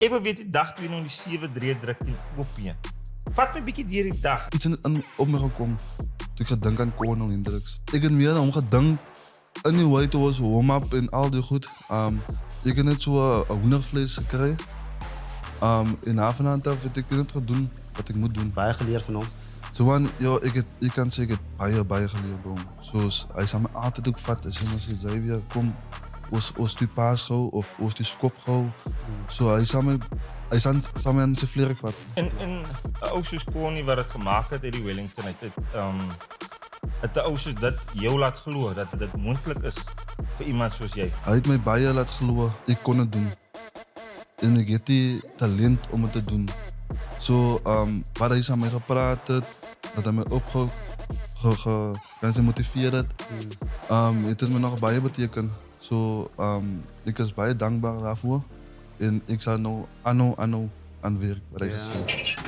Ek wil weet die dag toe jy nou die 7-3 druk teen Kopie. Vat my bietjie deur die dag. Iets op me gekom toe ek gedink aan Cornel Hendricks. Ek het meer aan hom gedink in die White Horse warm-up en al die goed. Ek het net so 'n hoendervlees gekry. En na vanaand af het ek net gedoen wat ek moet doen. Baie geleer van hom. So man, ja, ek kan sê ek het baie geleer by hom. Soos hy sal my altyd ook vat as hy sê weer kom ons die paas gou of ons die skop gou. So hy sal my aan sy vleurig vat. En 'n ou soos Connie wat dit gemaak het uit die Wellington het 'n ou soos dit jou laat glo dat dit moontlik is vir iemand soos jy. Hy het my baie laat glo ek kon dit doen. En ek het die talent om dit te doen. So wat hy aan my gepraat het, dat hy my kan sy motiveer het. Het my nog baie beteken. So ek is baie dankbaar daarvoor. En ek sal nou aan werk wat hy gesê het.